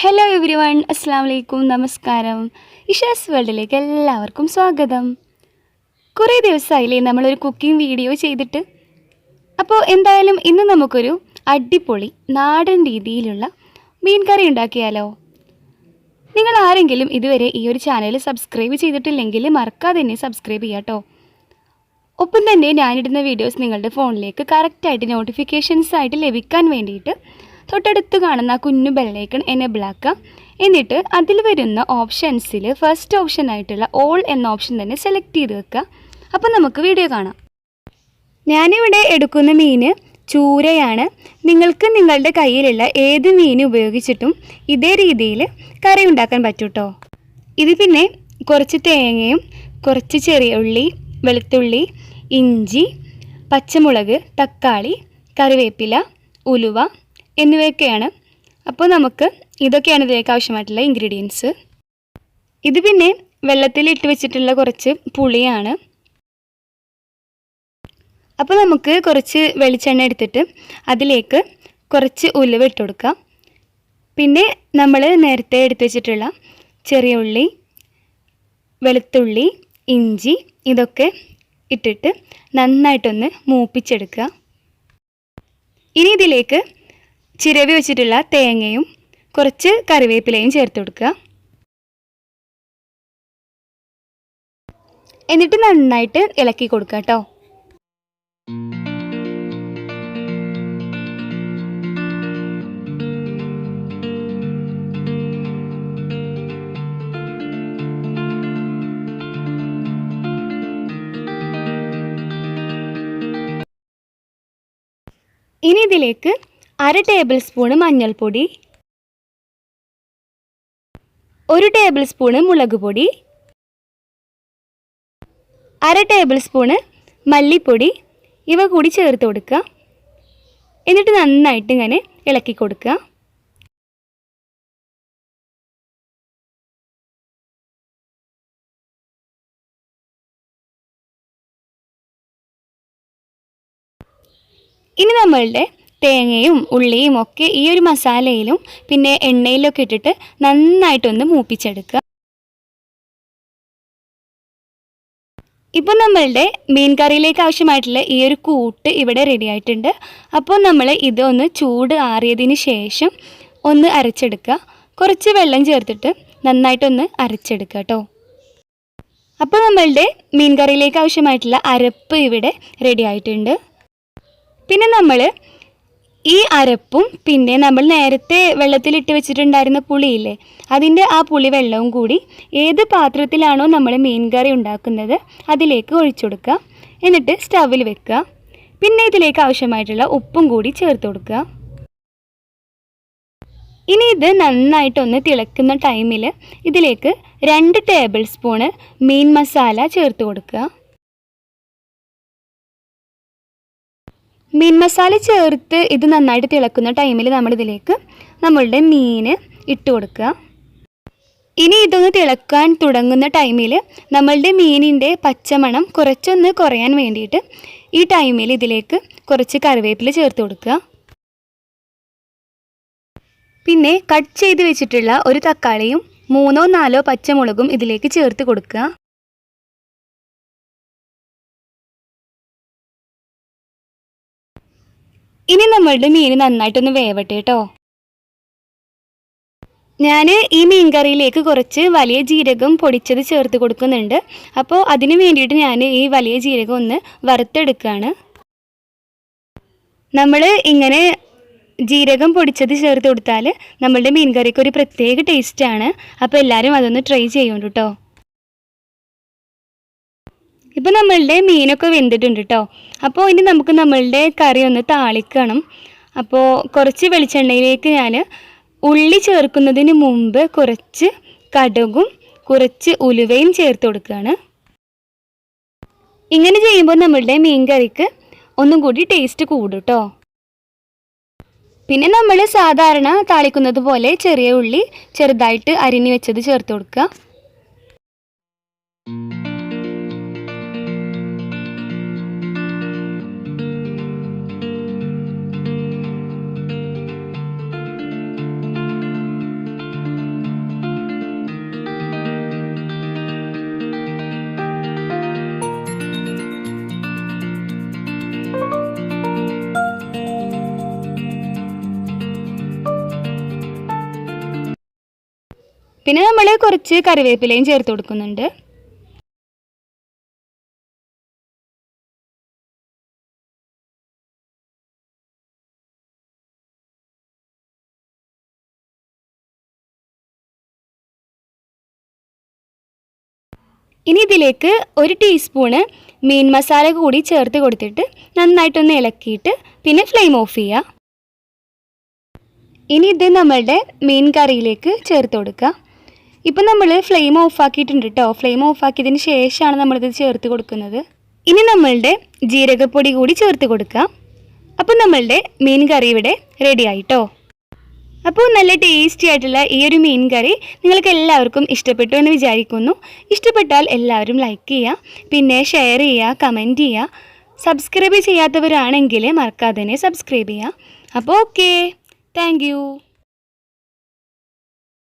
Hello every one, അസ്സാം വലൈക്കും, നമസ്കാരം. ഇഷാസ് വേൾഡിലേക്ക് എല്ലാവർക്കും സ്വാഗതം. കുറേ ദിവസമായില്ലേ നമ്മളൊരു കുക്കിംഗ് വീഡിയോ ചെയ്തിട്ട്. അപ്പോൾ എന്തായാലും ഇന്ന് നമുക്കൊരു അടിപൊളി നാടൻ രീതിയിലുള്ള മീൻ കറി ഉണ്ടാക്കിയാലോ? നിങ്ങൾ ആരെങ്കിലും ഇതുവരെ ഈ ഒരു ചാനൽ സബ്സ്ക്രൈബ് ചെയ്തിട്ടില്ലെങ്കിൽ മറക്കാതെ തന്നെ സബ്സ്ക്രൈബ് ചെയ്യാം കേട്ടോ. ഒപ്പം തന്നെ ഞാനിടുന്ന വീഡിയോസ് നിങ്ങളുടെ ഫോണിലേക്ക് കറക്റ്റായിട്ട് നോട്ടിഫിക്കേഷൻസ് ആയിട്ട് ലഭിക്കാൻ വേണ്ടിയിട്ട് തൊട്ടടുത്ത് കാണുന്ന കുഞ്ഞു ബെല്ലൈക്കൺ എനേബിൾ ആക്കുക. എന്നിട്ട് അതിൽ വരുന്ന ഓപ്ഷൻസിൽ ഫസ്റ്റ് ഓപ്ഷനായിട്ടുള്ള ഓൾ എന്ന ഓപ്ഷൻ തന്നെ സെലക്ട് ചെയ്ത് വെക്കുക. അപ്പോൾ നമുക്ക് വീഡിയോ കാണാം. ഞാനിവിടെ എടുക്കുന്ന മീൻ ചൂരയാണ്. നിങ്ങൾക്ക് നിങ്ങളുടെ കയ്യിലുള്ള ഏത് മീൻ ഉപയോഗിച്ചിട്ടും ഇതേ രീതിയിൽ കറി ഉണ്ടാക്കാൻ പറ്റും കേട്ടോ. ഇത് പിന്നെ കുറച്ച് തേങ്ങയും കുറച്ച് ചെറിയ ഉള്ളി, വെളുത്തുള്ളി, ഇഞ്ചി, പച്ചമുളക്, തക്കാളി, കറിവേപ്പില, ഉലുവ എന്നിവയൊക്കെയാണ്. അപ്പോൾ നമുക്ക് ഇതൊക്കെയാണ് ഇതിലേക്ക് ആവശ്യമായിട്ടുള്ള ഇൻഗ്രീഡിയൻസ്. ഇത് പിന്നെ വെള്ളത്തിലിട്ട് വെച്ചിട്ടുള്ള കുറച്ച് പുളിയാണ്. അപ്പോൾ നമുക്ക് കുറച്ച് വെളിച്ചെണ്ണ എടുത്തിട്ട് അതിലേക്ക് കുറച്ച് ഉലുവ ഇട്ട് കൊടുക്കാം. പിന്നെ നമ്മൾ നേരത്തെ എടുത്ത് വെച്ചിട്ടുള്ള ചെറിയ ഉള്ളി, വെളുത്തുള്ളി, ഇഞ്ചി ഇതൊക്കെ ഇട്ടിട്ട് നന്നായിട്ടൊന്ന് മൂപ്പിച്ചെടുക്കുക. ഇനി ഇതിലേക്ക് ചിരവി വെച്ചിട്ടുള്ള തേങ്ങയും കുറച്ച് കറിവേപ്പിലയും ചേർത്ത് കൊടുക്കുക. എന്നിട്ട് നന്നായിട്ട് ഇളക്കി കൊടുക്കുക കേട്ടോ. ഇനി ഇതിലേക്ക് 1/2 ടേബിൾ സ്പൂണ് മഞ്ഞൾപ്പൊടി, 1 ടേബിൾ സ്പൂണ് മുളക് പൊടി, 1/2 ടേബിൾ സ്പൂണ് മല്ലിപ്പൊടി ഇവ കൂടി ചേർത്ത് കൊടുക്കുക. എന്നിട്ട് നന്നായിട്ട് ഇങ്ങനെ ഇളക്കി കൊടുക്കുക. ഇനി നമ്മളുടെ തേങ്ങയും ഉള്ളിയും ഒക്കെ ഈ ഒരു മസാലയിലും പിന്നെ എണ്ണയിലൊക്കെ ഇട്ടിട്ട് നന്നായിട്ടൊന്ന് മൂപ്പിച്ചെടുക്കുക. ഇപ്പോൾ നമ്മളുടെ മീൻ കറിയിലേക്ക് ആവശ്യമായിട്ടുള്ള ഈ ഒരു കൂട്ട് ഇവിടെ റെഡി ആയിട്ടുണ്ട്. അപ്പോൾ നമ്മൾ ഇതൊന്ന് ചൂട് ആറിയതിന് ശേഷം ഒന്ന് അരച്ചെടുക്കുക. കുറച്ച് വെള്ളം ചേർത്തിട്ട് നന്നായിട്ടൊന്ന് അരച്ചെടുക്കുക കേട്ടോ. അപ്പോൾ നമ്മളുടെ മീൻ കറിയിലേക്ക് ആവശ്യമായിട്ടുള്ള അരപ്പ് ഇവിടെ റെഡി ആയിട്ടുണ്ട്. പിന്നെ നമ്മൾ ഈ അരപ്പും പിന്നെ നമ്മൾ നേരത്തെ വെള്ളത്തിലിട്ട് വെച്ചിട്ടുണ്ടായിരുന്ന പുളിയില്ലേ, അതിൻ്റെ ആ പുളി വെള്ളവും കൂടി ഏത് പാത്രത്തിലാണോ നമ്മൾ മീൻ കറി ഉണ്ടാക്കുന്നത് അതിലേക്ക് ഒഴിച്ചു കൊടുക്കുക. എന്നിട്ട് സ്റ്റവിൽ വെക്കുക. പിന്നെ ഇതിലേക്ക് ആവശ്യമായിട്ടുള്ള ഉപ്പും കൂടി ചേർത്ത് കൊടുക്കുക. ഇനി ഇത് നന്നായിട്ടൊന്ന് തിളക്കുന്ന ടൈമിൽ ഇതിലേക്ക് 2 ടേബിൾ സ്പൂണ് മീൻ മസാല ചേർത്ത് കൊടുക്കുക. മീൻ മസാല ചേർത്ത് ഇത് നന്നായിട്ട് തിളക്കുന്ന ടൈമിൽ നമ്മളിതിലേക്ക് നമ്മളുടെ മീൻ ഇട്ട് കൊടുക്കുക. ഇനി ഇതൊന്ന് തിളക്കാൻ തുടങ്ങുന്ന ടൈമിൽ നമ്മളുടെ മീനിൻ്റെ പച്ചമണം കുറച്ചൊന്ന് കുറയാൻ വേണ്ടിയിട്ട് ഈ ടൈമിൽ ഇതിലേക്ക് കുറച്ച് കറിവേപ്പില ചേർത്ത് കൊടുക്കുക. പിന്നെ കട്ട് ചെയ്ത് വെച്ചിട്ടുള്ള ഒരു തക്കാളിയും 3-4 പച്ചമുളകും ഇതിലേക്ക് ചേർത്ത് കൊടുക്കുക. ഇനി നമ്മളുടെ മീൻ നന്നായിട്ടൊന്ന് വേവട്ടെ കേട്ടോ. ഞാൻ ഈ മീൻ കറിയിലേക്ക് കുറച്ച് വലിയ ജീരകം പൊടിച്ചത് ചേർത്ത് കൊടുക്കുന്നുണ്ട്. അപ്പോൾ അതിന് വേണ്ടിയിട്ട് ഞാൻ ഈ വലിയ ജീരകം ഒന്ന് വറുത്തെടുക്കുകയാണ്. നമ്മൾ ഇങ്ങനെ ജീരകം പൊടിച്ചത് ചേർത്ത് കൊടുത്താൽ നമ്മളുടെ മീൻ കറിക്ക് ഒരു പ്രത്യേക ടേസ്റ്റാണ്. അപ്പോൾ എല്ലാവരും അതൊന്ന് ട്രൈ ചെയ്യുന്നുണ്ട് കേട്ടോ. ഇപ്പോൾ നമ്മളുടെ മീനൊക്കെ വെന്തിട്ടുണ്ട് കേട്ടോ. അപ്പോൾ ഇനി നമുക്ക് നമ്മളുടെ കറി ഒന്ന് താളിക്കണം. അപ്പോൾ കുറച്ച് വെളിച്ചെണ്ണയിലേക്ക് ഞാൻ ഉള്ളി ചേർക്കുന്നതിന് മുമ്പ് കുറച്ച് കടുകും കുറച്ച് ഉലുവയും ചേർത്ത് കൊടുക്കുകയാണ്. ഇങ്ങനെ ചെയ്യുമ്പോൾ നമ്മളുടെ മീൻ കറിക്ക് ഒന്നും കൂടി ടേസ്റ്റ് കൂടും കേട്ടോ. പിന്നെ നമ്മൾ സാധാരണ താളിക്കുന്നത് പോലെ ചെറിയ ഉള്ളി ചെറുതായിട്ട് അരിഞ്ഞു വെച്ചത് ചേർത്ത് കൊടുക്കുക. പിന്നെ നമ്മൾ കുറച്ച് കറിവേപ്പിലയും ചേർത്ത് കൊടുക്കുന്നുണ്ട്. ഇനി ഇതിലേക്ക് 1 ടീസ്പൂണ് മീൻ മസാല കൂടി ചേർത്ത് കൊടുത്തിട്ട് നന്നായിട്ടൊന്ന് ഇളക്കിയിട്ട് പിന്നെ ഫ്ലെയിം ഓഫ് ചെയ്യുക. ഇനി ഇത് നമ്മളുടെ മീൻ കറിയിലേക്ക് ചേർത്ത് കൊടുക്കുക. ഇപ്പം നമ്മൾ ഫ്ലെയിം ഓഫാക്കിയിട്ടുണ്ട് കേട്ടോ. ഫ്ലെയിം ഓഫാക്കിയതിന് ശേഷമാണ് നമ്മളിത് ചേർത്ത് കൊടുക്കുന്നത്. ഇനി നമ്മളുടെ ജീരകപ്പൊടി കൂടി ചേർത്ത് കൊടുക്കുക. അപ്പോൾ നമ്മളുടെ മീൻ കറി ഇവിടെ റെഡി ആയിട്ടോ. അപ്പോൾ നല്ല ടേസ്റ്റി ആയിട്ടുള്ള ഈ ഒരു മീൻ കറി നിങ്ങൾക്ക് എല്ലാവർക്കും ഇഷ്ടപ്പെട്ടു എന്ന് വിചാരിക്കുന്നു. ഇഷ്ടപ്പെട്ടാൽ എല്ലാവരും ലൈക്ക് ചെയ്യുക, പിന്നെ ഷെയർ ചെയ്യുക, കമൻറ്റ് ചെയ്യുക. സബ്സ്ക്രൈബ് ചെയ്യാത്തവരാണെങ്കിൽ മറക്കാതെ തന്നെ സബ്സ്ക്രൈബ് ചെയ്യുക. അപ്പോൾ ഓക്കെ, താങ്ക് യു.